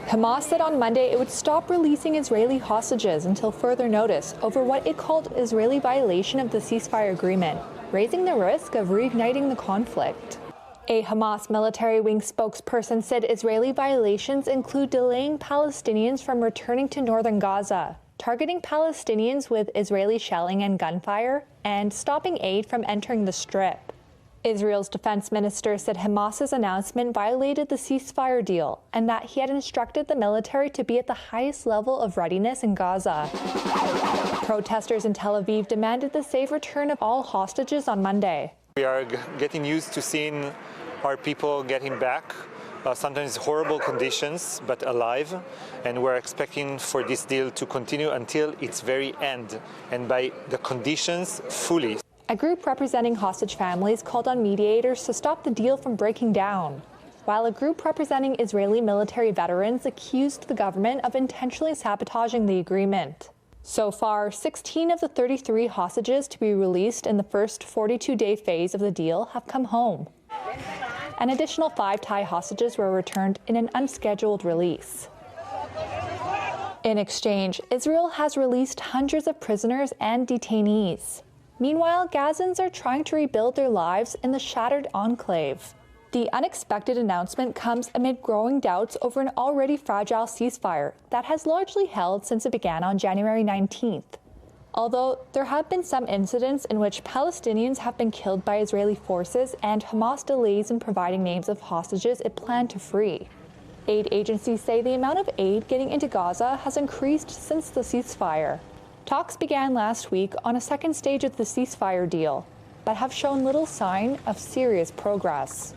Hamas said on Monday it would stop releasing Israeli hostages until further notice over what it called Israeli violation of the ceasefire agreement, raising the risk of reigniting the conflict. A Hamas military wing spokesperson said Israeli violations include delaying Palestinians from returning to northern Gaza, targeting Palestinians with Israeli shelling and gunfire, and stopping aid from entering the Strip. Israel's defense minister said Hamas's announcement violated the ceasefire deal and that he had instructed the military to be at the highest level of readiness in Gaza. Protesters in Tel Aviv demanded the safe return of all hostages on Monday. We are getting used to seeing our people getting back, sometimes horrible conditions, but alive, and we're expecting for this deal to continue until its very end, and by the conditions fully. A group representing hostage families called on mediators to stop the deal from breaking down, while a group representing Israeli military veterans accused the government of intentionally sabotaging the agreement. So far, 16 of the 33 hostages to be released in the first 42-day phase of the deal have come home. An additional 5 Thai hostages were returned in an unscheduled release. In exchange, Israel has released hundreds of prisoners and detainees. Meanwhile, Gazans are trying to rebuild their lives in the shattered enclave. The unexpected announcement comes amid growing doubts over an already fragile ceasefire that has largely held since it began on January 19th. Although there have been some incidents in which Palestinians have been killed by Israeli forces and Hamas delays in providing names of hostages it planned to free. Aid agencies say the amount of aid getting into Gaza has increased since the ceasefire. Talks began last week on a second stage of the ceasefire deal, but have shown little sign of serious progress.